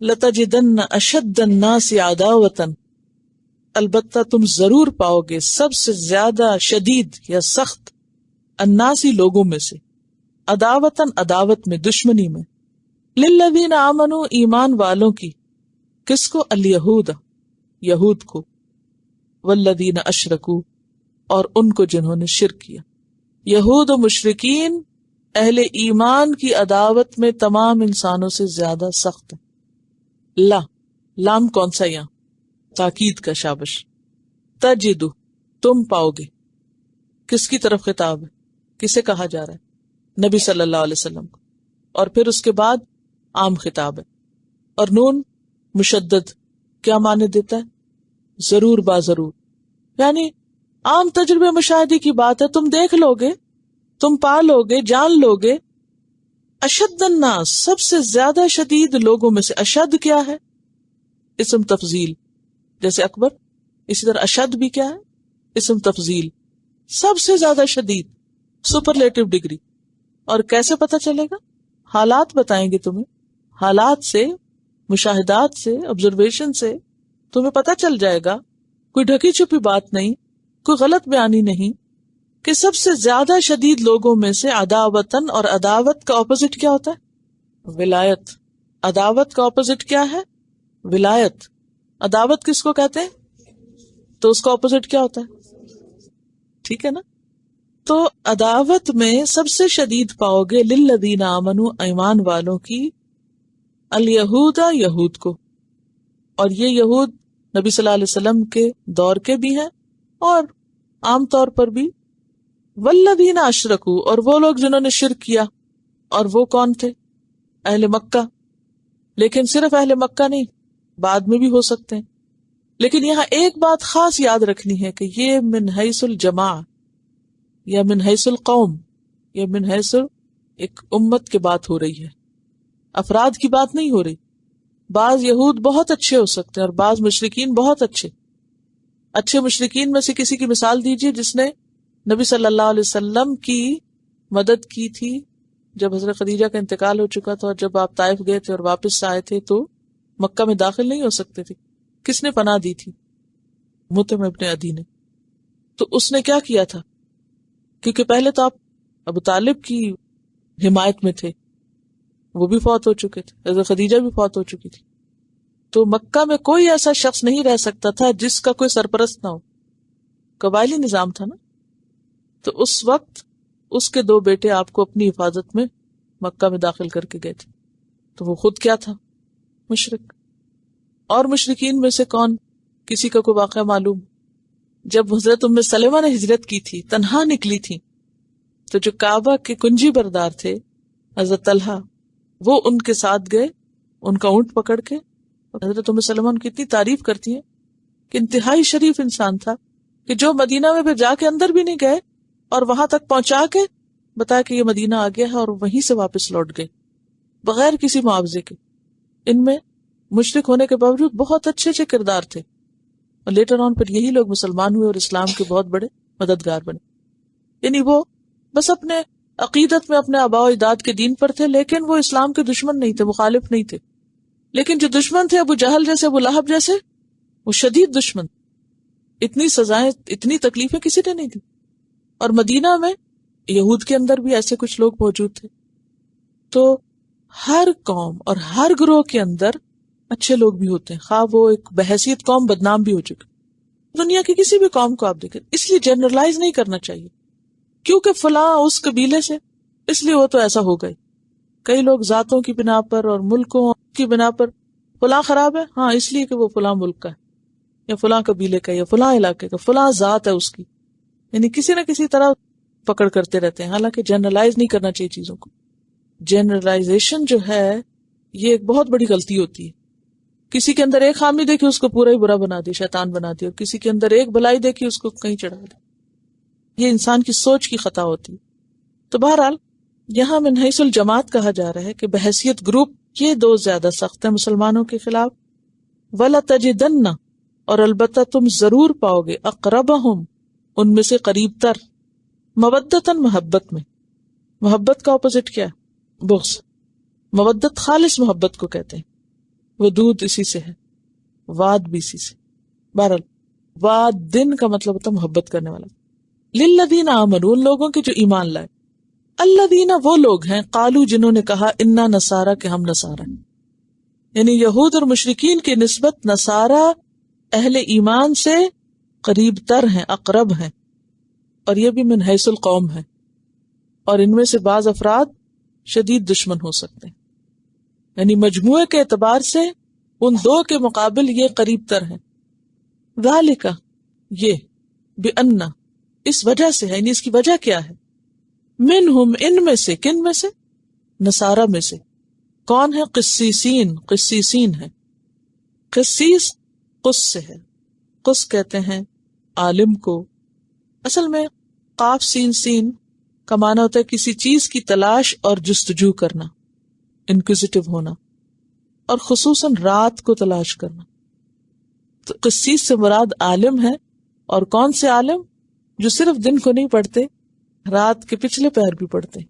لَتَجِدَنَّ أَشَدَّ النَّاسِ عَدَاوَةً، البتہ تم ضرور پاؤ گے سب سے زیادہ شدید یا سخت الناسی لوگوں میں سے، عداوتاً عداوت میں، دشمنی میں، للذین آمنوا ایمان والوں کی، کس کو؟ الیہود، یہود کو، والذین اشرکوا اور ان کو جنہوں نے شرک کیا۔ یہود و مشرکین اہل ایمان کی عداوت میں تمام انسانوں سے زیادہ سخت ہے۔ لام کون سا یہاں؟ تاکید کا، شابش۔ تجدو تم پاؤ گے، کس کی طرف خطاب ہے؟ کسے کہا جا رہا ہے؟ نبی صلی اللہ علیہ وسلم کو، اور پھر اس کے بعد عام خطاب ہے۔ اور نون مشدد کیا معنی دیتا ہے؟ ضرور با ضرور، یعنی عام تجربے مشاہدے کی بات ہے، تم دیکھ لو گے، تم پا لو گے، جان لو گے۔ اشد الناس سب سے زیادہ شدید لوگوں میں سے، اشد کیا ہے؟ اسم تفضیل، جیسے اکبر، اسی طرح اشد بھی کیا ہے؟ اسم تفضیل، سب سے زیادہ شدید، سپرلیٹو ڈگری۔ اور کیسے پتا چلے گا؟ حالات بتائیں گے تمہیں، حالات سے، مشاہدات سے، آبزرویشن سے تمہیں پتا چل جائے گا، کوئی ڈھکی چھپی بات نہیں، کوئی غلط بیانی نہیں، کہ سب سے زیادہ شدید لوگوں میں سے عداوتن، اور عداوت کا اپوزٹ کیا ہوتا ہے؟ ولایت۔ عداوت کا اپوزٹ کیا ہے؟ ولایت۔ عداوت کس کو کہتے ہیں؟ تو اس کا اپوزٹ کیا ہوتا ہے؟ ٹھیک ہے نا؟ تو عداوت میں سب سے شدید پاؤ گے للذین آمنوا ایمان والوں کی، الیہود یہود کو، اور یہ یہود نبی صلی اللہ علیہ وسلم کے دور کے بھی ہیں اور عام طور پر بھی، والذین اشرکوا اور وہ لوگ جنہوں نے شرک کیا، اور وہ کون تھے؟ اہل مکہ۔ لیکن صرف اہل مکہ نہیں، بعد میں بھی ہو سکتے ہیں، لیکن یہاں ایک بات خاص یاد رکھنی ہے کہ یہ من حیث الجماع یا من حیث القوم یا من حیث ایک امت کی بات ہو رہی ہے، افراد کی بات نہیں ہو رہی۔ بعض یہود بہت اچھے ہو سکتے ہیں اور بعض مشرکین بہت اچھے مشرکین میں سے کسی کی مثال دیجئے جس نے نبی صلی اللہ علیہ وسلم کی مدد کی تھی جب حضرت خدیجہ کا انتقال ہو چکا تھا، اور جب آپ طائف گئے تھے اور واپس آئے تھے تو مکہ میں داخل نہیں ہو سکتے تھے۔ کس نے پناہ دی تھی؟ مطعم ابن عدی نے۔ تو اس نے کیا کیا تھا؟ کیونکہ پہلے تو آپ ابو طالب کی حمایت میں تھے، وہ بھی فوت ہو چکے تھے، حضرت خدیجہ بھی فوت ہو چکی تھی، تو مکہ میں کوئی ایسا شخص نہیں رہ سکتا تھا جس کا کوئی سرپرست نہ ہو، قبائلی نظام تھا نا۔ تو اس وقت اس کے 2 بیٹے آپ کو اپنی حفاظت میں مکہ میں داخل کر کے گئے تھے، تو وہ خود کیا تھا؟ مشرک۔ اور مشرکین میں سے کون؟ کسی کا کوئی واقعہ معلوم؟ جب حضرت ام سلمہ نے ہجرت کی تھی، تنہا نکلی تھی، تو جو کعبہ کے کنجی بردار تھے حضرت طلحہ، وہ ان کے ساتھ گئے، ان کا اونٹ پکڑ کے۔ حضرت ام سلمہ ان کی اتنی تعریف کرتی ہیں کہ انتہائی شریف انسان تھا، کہ جو مدینہ میں پھر جا کے اندر بھی نہیں گئے اور وہاں تک پہنچا کے بتایا کہ یہ مدینہ آ گیا ہے، اور وہیں سے واپس لوٹ گئے بغیر کسی معاوضے کے۔ ان میں مشرک ہونے کے باوجود بہت اچھے کردار تھے، اور لیٹر آن پھر یہی لوگ مسلمان ہوئے اور اسلام کے بہت بڑے مددگار بنے۔ یعنی وہ بس اپنے عقیدت میں اپنے آباء و اجداد کے دین پر تھے، لیکن وہ اسلام کے دشمن نہیں تھے، مخالف نہیں تھے۔ لیکن جو دشمن تھے ابو جہل جیسے، ابو لہب جیسے، وہ شدید دشمن، اتنی سزائیں، اتنی تکلیفیں کسی نے نہیں دی۔ اور مدینہ میں یہود کے اندر بھی ایسے کچھ لوگ موجود تھے۔ تو ہر قوم اور ہر گروہ کے اندر اچھے لوگ بھی ہوتے ہیں، خواہ وہ ایک بحیثیت قوم بدنام بھی ہو چکے۔ دنیا کی کسی بھی قوم کو آپ دیکھیں، اس لیے جنرلائز نہیں کرنا چاہیے کیونکہ فلاں اس قبیلے سے اس لیے وہ تو ایسا ہو گئے۔ کئی لوگ ذاتوں کی بنا پر اور ملکوں کی بنا پر، فلاں خراب ہے ہاں اس لیے کہ وہ فلاں ملک کا ہے یا فلاں قبیلے کا یا فلاں علاقے کا، فلاں ذات ہے اس کی، یعنی کسی نہ کسی طرح پکڑ کرتے رہتے ہیں۔ حالانکہ جنرلائز نہیں کرنا چاہیے چیزوں کو۔ جنرلائزیشن جو ہے یہ ایک بہت بڑی غلطی ہوتی ہے۔ کسی کے اندر ایک خامی دیکھی اس کو پورا ہی برا بنا دی، شیطان بنا دی، اور کسی کے اندر ایک بھلائی دیکھی اس کو کہیں چڑھا دی۔ یہ انسان کی سوچ کی خطا ہوتی ہے۔ تو بہرحال یہاں من حیث الجماعت کہا جا رہا ہے کہ بحیثیت گروپ یہ 2 زیادہ سخت ہیں مسلمانوں کے خلاف۔ وَلَتَجِدَنَّ اور البتہ تم ضرور پاؤ گے، اقربہم ان میں سے قریب تر، مودتاً محبت میں۔ محبت کا اپوزٹ کیا ہے؟ بغض۔ مودت خالص محبت کو کہتے ہیں، ودود اسی سے ہے، واد بھی اسی سے. بہرحال واد دن کا مطلب ہوتا ہے محبت کرنے والا. للذین آمنوا، ان لوگوں کے جو ایمان لائے. الذین وہ لوگ ہیں، قالو جنہوں نے کہا انا نصارا کہ ہم نصارا ہیں. یعنی یہود اور مشرکین کی نسبت نصارا اہل ایمان سے قریب تر ہیں، اقرب ہیں، اور یہ بھی من حیث القوم ہے، اور ان میں سے بعض افراد شدید دشمن ہو سکتے ہیں. یعنی مجموعے کے اعتبار سے ان دو کے مقابل یہ قریب تر ہیں. ذالک، یہ بأن، اس وجہ سے ہے، یعنی اس کی وجہ کیا ہے؟ منہم، ان میں سے، کن میں سے؟ نصارہ میں سے. کون ہے؟ قسیسین، قسیسین ہے. قسیس قس سے ہے. قس کہتے ہیں عالم کو. اصل میں قاف سین سین کا معنی ہوتا ہے کسی چیز کی تلاش اور جستجو کرنا، انکوزیٹو ہونا، اور خصوصاً رات کو تلاش کرنا. تو قسیس سے مراد عالم ہے. اور کون سے عالم؟ جو صرف دن کو نہیں پڑھتے، رات کے پچھلے پہر بھی پڑھتے.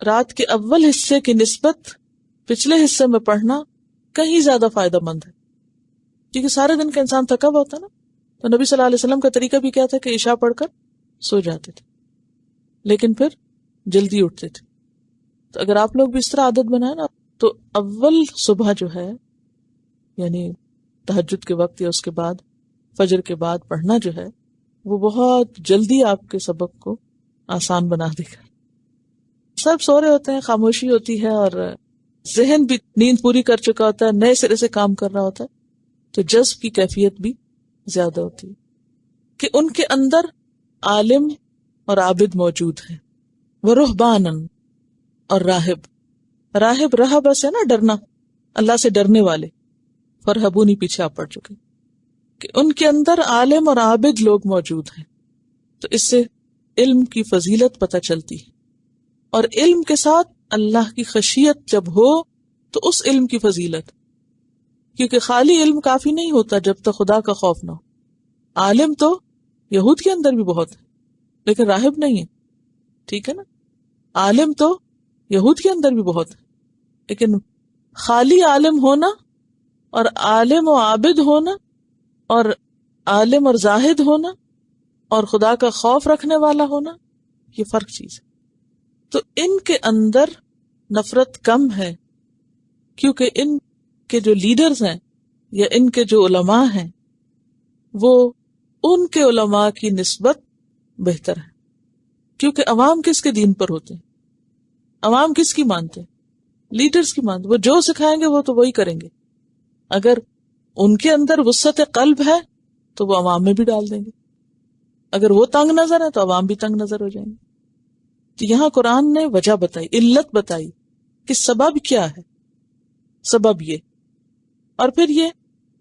رات کے اول حصے کی نسبت پچھلے حصے میں پڑھنا کہیں زیادہ فائدہ مند ہے، کیونکہ سارے دن کا انسان تھکا ہوا ہوتا ہے نا. تو نبی صلی اللہ علیہ وسلم کا طریقہ بھی کیا تھا کہ عشاء پڑھ کر سو جاتے تھے، لیکن پھر جلدی اٹھتے تھے. تو اگر آپ لوگ بھی اس طرح عادت بنائیں نا، تو اول صبح جو ہے، یعنی تہجد کے وقت یا اس کے بعد فجر کے بعد پڑھنا جو ہے، وہ بہت جلدی آپ کے سبق کو آسان بنا دے گا. سب سو رہے ہوتے ہیں، خاموشی ہوتی ہے، اور ذہن بھی نیند پوری کر چکا ہوتا ہے، نئے سرے سے کام کر رہا ہوتا ہے، تو جذب کی کیفیت بھی زیادہ ہوتی ہے کہ ان کے اندر عالم اور عابد موجود ہیں. ورہبانن، اور راہب. راہب رہب سے نا ڈرنا، اللہ سے ڈرنے والے. فرہبونی پیچھے آپ پڑھ چکے کہ ان کے اندر عالم اور عابد لوگ موجود ہیں. تو اس سے علم کی فضیلت پتہ چلتی ہے، اور علم کے ساتھ اللہ کی خشیت جب ہو تو اس علم کی فضیلت، کیونکہ خالی علم کافی نہیں ہوتا جب تک خدا کا خوف نہ ہو. عالم تو یہود کے اندر بھی بہت ہے، لیکن راہب نہیں ہے. ٹھیک ہے نا؟ عالم تو یہود کے اندر بھی بہت ہے، لیکن خالی عالم ہونا اور عالم و عابد ہونا اور عالم اور زاہد ہونا اور خدا کا خوف رکھنے والا ہونا، یہ فرق چیز ہے. تو ان کے اندر نفرت کم ہے، کیونکہ ان کے جو لیڈرز ہیں یا ان کے جو علماء ہیں وہ ان کے علماء کی نسبت بہتر ہے. کیونکہ عوام کس کے دین پر ہوتے ہیں؟ عوام کس کی مانتے ہیں؟ لیڈرز کی مانتے. وہ جو سکھائیں گے وہ تو وہی کریں گے. اگر ان کے اندر وسعت قلب ہے تو وہ عوام میں بھی ڈال دیں گے. اگر وہ تنگ نظر ہے تو عوام بھی تنگ نظر ہو جائیں گے. تو یہاں قرآن نے وجہ بتائی، علت بتائی کہ سبب کیا ہے. سبب یہ، اور پھر یہ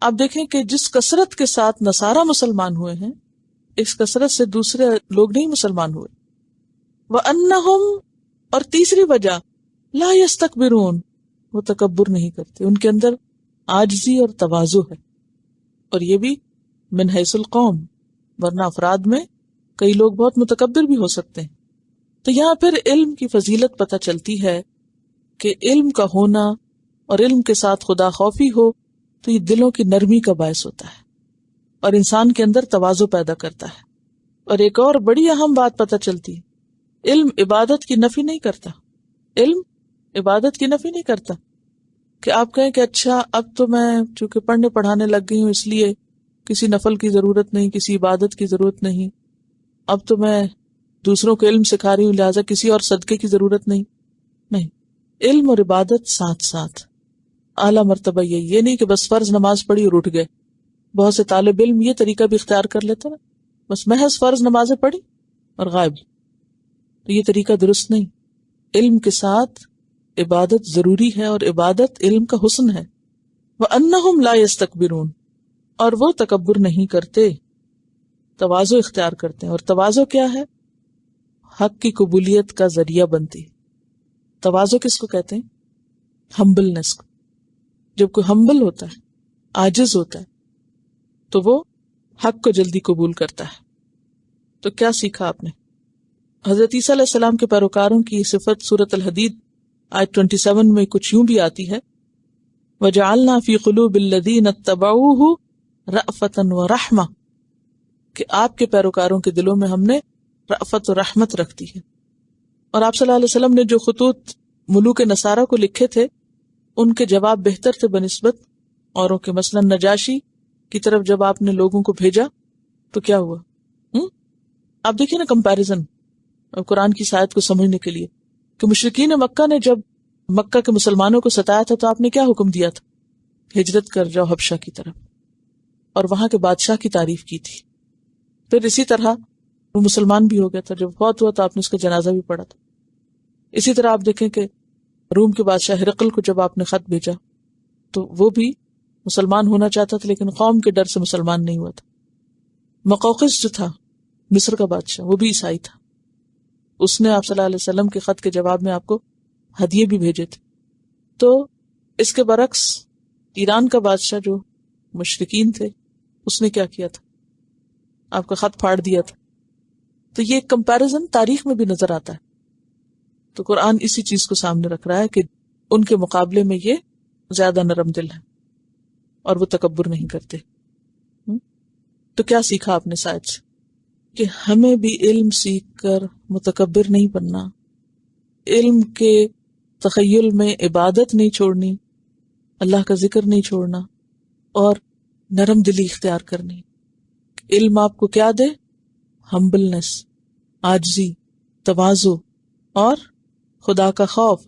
آپ دیکھیں کہ جس کثرت کے ساتھ نصارہ مسلمان ہوئے ہیں، اس کثرت سے دوسرے لوگ نہیں مسلمان ہوئے. وَأَنَّهُمْ، اور تیسری وجہ، لا يستكبرون، وہ تکبر نہیں کرتے، ان کے اندر عاجزی اور تواضع ہے. اور یہ بھی من حیث القوم، ورنہ افراد میں کئی لوگ بہت متکبر بھی ہو سکتے ہیں. تو یہاں پھر علم کی فضیلت پتہ چلتی ہے کہ علم کا ہونا اور علم کے ساتھ خدا خوفی ہو تو یہ دلوں کی نرمی کا باعث ہوتا ہے اور انسان کے اندر تواضع پیدا کرتا ہے. اور ایک اور بڑی اہم بات پتہ چلتی ہے، علم عبادت کی نفی نہیں کرتا. علم عبادت کی نفی نہیں کرتا کہ آپ کہیں کہ اچھا اب تو میں چونکہ پڑھنے پڑھانے لگ گئی ہوں اس لیے کسی نفل کی ضرورت نہیں، کسی عبادت کی ضرورت نہیں، اب تو میں دوسروں کو علم سکھا رہی ہوں لہٰذا کسی اور صدقے کی ضرورت نہیں. نہیں، علم اور عبادت ساتھ ساتھ. اعلیٰ مرتبہ یہ نہیں کہ بس فرض نماز پڑھی اور اٹھ گئے. بہت سے طالب علم یہ طریقہ بھی اختیار کر لیتے نا، بس محض فرض نمازیں پڑھی اور غائب. تو یہ طریقہ درست نہیں. علم کے ساتھ عبادت ضروری ہے، اور عبادت علم کا حسن ہے. وَأَنَّهُمْ لَا يَسْتَكْبِرُونَ، اور وہ تکبر نہیں کرتے، تواضع اختیار کرتے ہیں. اور تواضع کیا ہے؟ حق کی قبولیت کا ذریعہ بنتی ہے. تواضع کس کو کہتے ہیں؟ ہمبلنس کو. جب کوئی ہمبل ہوتا ہے، عاجز ہوتا ہے، تو وہ حق کو جلدی قبول کرتا ہے. تو کیا سیکھا آپ نے؟ حضرت عیسیٰ علیہ السلام کے پیروکاروں کی صفت سورۃ الحدید آیت 27 میں کچھ یوں بھی آتی ہے وجعلنا فی قلوب الذین اتبعوہ رأفتا ورحمہ، کہ آپ کے پیروکاروں کے دلوں میں ہم نے رأفت و رحمت رکھ دی ہے۔ اور آپ صلی اللہ علیہ وسلم نے جو خطوط ملوک نصارہ کو لکھے تھے ان کے جواب بہتر تھے بنسبت اوروں کے۔ مثلا نجاشی کی طرف جب آپ نے لوگوں کو بھیجا تو کیا ہوا؟ آپ دیکھیں نا کمپیریزن قرآن کی آیت کو سمجھنے کے لیے، کہ مشرکین مکہ نے جب مکہ کے مسلمانوں کو ستایا تھا تو آپ نے کیا حکم دیا تھا؟ ہجرت کر جاؤ حبشہ کی طرف، اور وہاں کے بادشاہ کی تعریف کی تھی۔ پھر اسی طرح وہ مسلمان بھی ہو گیا تھا، جب فوت ہوا تو آپ نے اس کا جنازہ بھی پڑھا تھا۔ اسی طرح آپ دیکھیں کہ روم کے بادشاہ ہرقل کو جب آپ نے خط بھیجا تو وہ بھی مسلمان ہونا چاہتا تھا لیکن قوم کے ڈر سے مسلمان نہیں ہوا تھا۔ مقوقس جو تھا مصر کا بادشاہ وہ بھی عیسائی تھا، اس نے آپ صلی اللہ علیہ وسلم کے خط کے جواب میں آپ کو ہدیے بھی بھیجے تھے۔ تو اس کے برعکس ایران کا بادشاہ جو مشرکین تھے اس نے کیا کیا تھا؟ آپ کا خط پھاڑ دیا تھا۔ تو یہ کمپیریزن تاریخ میں بھی نظر آتا ہے۔ تو قرآن اسی چیز کو سامنے رکھ رہا ہے کہ ان کے مقابلے میں یہ زیادہ نرم دل ہے اور وہ تکبر نہیں کرتے۔ تو کیا سیکھا آپ نے سائد سے؟ کہ ہمیں بھی علم سیکھ کر متکبر نہیں بننا، علم کے تخیل میں عبادت نہیں چھوڑنی، اللہ کا ذکر نہیں چھوڑنا، اور نرم دلی اختیار کرنی۔ علم آپ کو کیا دے؟ ہمبلنس، عاجزی، تواضع اور خدا کا خوف،